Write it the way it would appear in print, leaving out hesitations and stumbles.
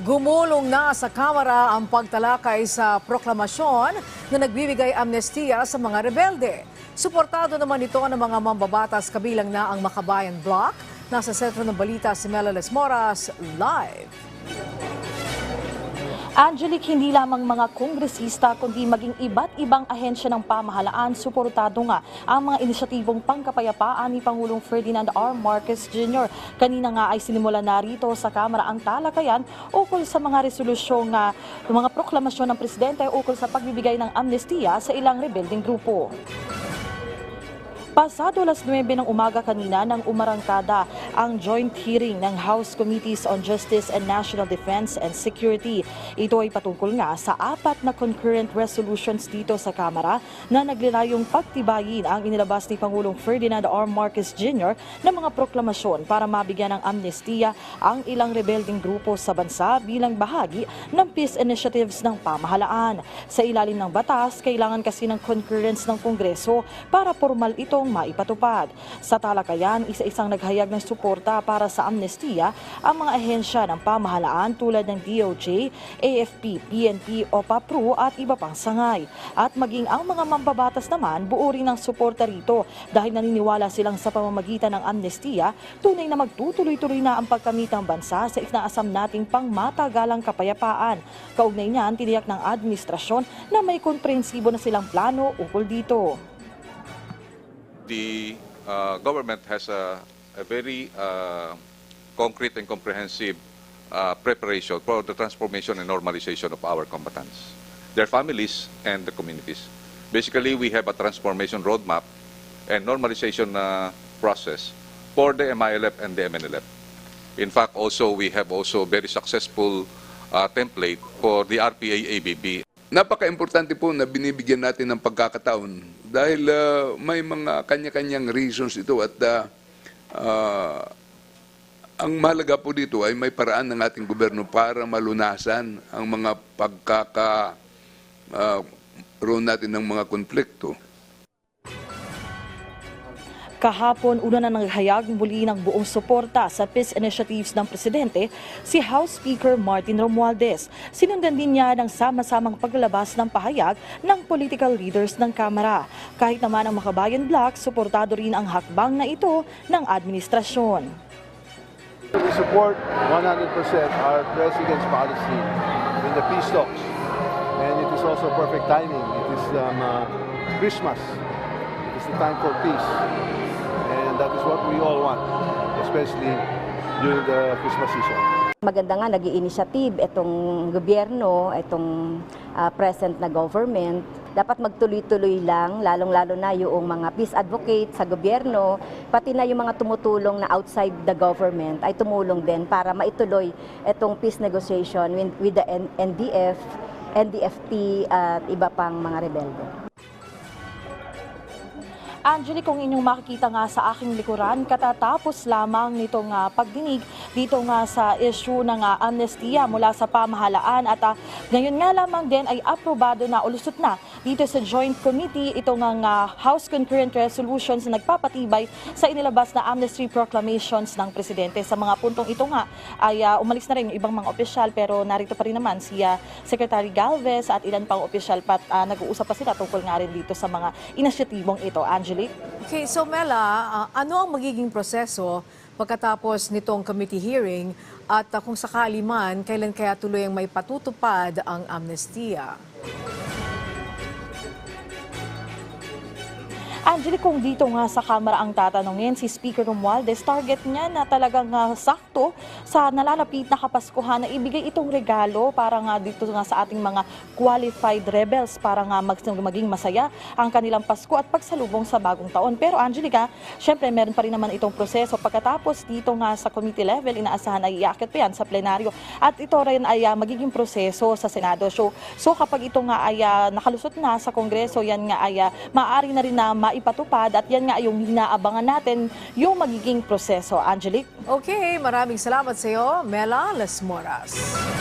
Gumulong na sa Kamara ang pagtalakay sa proklamasyon na nagbibigay amnestiya sa mga rebelde. Suportado naman ito ng mga mambabatas kabilang na ang Makabayan Bloc. Nasa sentro ng balita si Melales Moras, live. Angelic, hindi lamang mga kongresista kundi maging iba't ibang ahensya ng pamahalaan suportado nga ang mga inisyatibong pangkapayapaan ni Pangulong Ferdinand R. Marcos Jr. Kanina nga ay sinimula na rito sa Kamara ang talakayan ukol sa mga resolusyong mga proklamasyon ng Presidente ukol sa pagbibigay ng amnestiya sa ilang rebelding grupo. Pasado 9:00 ng umaga kanina nang umarangkada ang joint hearing ng House Committees on Justice and National Defense and Security. Ito ay patungkol nga sa 4 na concurrent resolutions dito sa Kamara na naglalayong pagtibayin ang inilabas ni Pangulong Ferdinand R. Marcos Jr. na mga proklamasyon para mabigyan ng amnestiya ang ilang rebelding grupo sa bansa bilang bahagi ng peace initiatives ng pamahalaan. Sa ilalim ng batas, kailangan kasi ng concurrence ng Kongreso para formal itong maipatupad. Sa talakayan, isa-isang naghayag ng suporta para sa amnestiya ang mga ahensya ng pamahalaan tulad ng DOJ, AFP, PNP, OPA-PRU at iba pang sangay. At maging ang mga mambabatas naman, buo rin ng suporta rito dahil naniniwala silang sa pamamagitan ng amnestiya, tunay na magtutuloy-tuloy na ang pagkamit ng bansa sa inaasam nating pangmatagalang kapayapaan. Kaugnay niyan, tiniyak ng administrasyon na may komprehensibo na silang plano ukol dito. The government has a very concrete and comprehensive preparation for the transformation and normalization of our combatants, their families, and the communities. Basically, we have a transformation roadmap and normalization process for the MILF and the MNLF. In fact, we have very successful template for the RPA-ABB. Napaka-importante po na binibigyan natin ng pagkakataon dahil may mga kanya-kanyang reasons ito at ang mahalaga po dito ay may paraan ng ating gobyerno para malunasan ang mga pagkakaroon natin ng mga konflikto. Kahapon, una na naghayag muli ng buong suporta sa peace initiatives ng Presidente si House Speaker Martin Romualdez. Sinundan din niya ng sama-samang paglalabas ng pahayag ng political leaders ng Kamara. Kahit naman ang Makabayan Bloc, suportado rin ang hakbang na ito ng administrasyon. We support 100% our President's policy in the peace talks. And it is also perfect timing. It is Christmas. It is the time for peace. And that is what we all want, especially during the Christmas season. Maganda nga nag-i-initiative itong gobyerno, itong present na government. Dapat magtuloy-tuloy lang, lalong-lalo na yung mga peace advocates sa gobyerno, pati na yung mga tumutulong na outside the government ay tumulong din para maituloy itong peace negotiation with the NDF, NDFT at iba pang mga rebelde. Angelic, kung inyong makikita nga sa aking likuran, katatapos lamang nitong pagdinig dito nga sa issue ng amnestiya mula sa pamahalaan at ngayon nga lamang din ay aprobado na ulusot na dito sa Joint Committee itong House Concurrent Resolutions na nagpapatibay sa inilabas na amnesty proclamations ng Presidente. Sa mga puntong ito nga ay umalis na rin yung ibang mga opisyal pero narito pa rin naman si Secretary Galvez at ilan pang opisyal pat nag-uusap pa sila tungkol nga rin dito sa mga inisyatibong ito. Angelic? Okay, so Mela, ano ang magiging proseso pagkatapos nitong committee hearing at kung sakali man, kailan kaya tuloy ang may patutupad ang amnestiya? Angelic, kung dito nga sa Kamara ang tatanungin, si Speaker Romualdez, target niya na talagang sakto sa nalalapit na Kapaskuhan na ibigay itong regalo para nga dito nga sa ating mga qualified rebels para nga maging masaya ang kanilang Pasko at pagsalubong sa bagong taon. Pero Angelica, syempre meron pa rin naman itong proseso. Pagkatapos dito nga sa committee level, inaasahan ay iaakit pa yan sa plenaryo at ito rin ay magiging proseso sa Senado. So kapag ito nga ay nakalusot na sa Kongreso, yan nga ay maaari na rin na maipatupad at yan nga yung hinaabangan natin yung magiging proseso. Angelic? Okay, maraming salamat sa iyo, Melales Moras.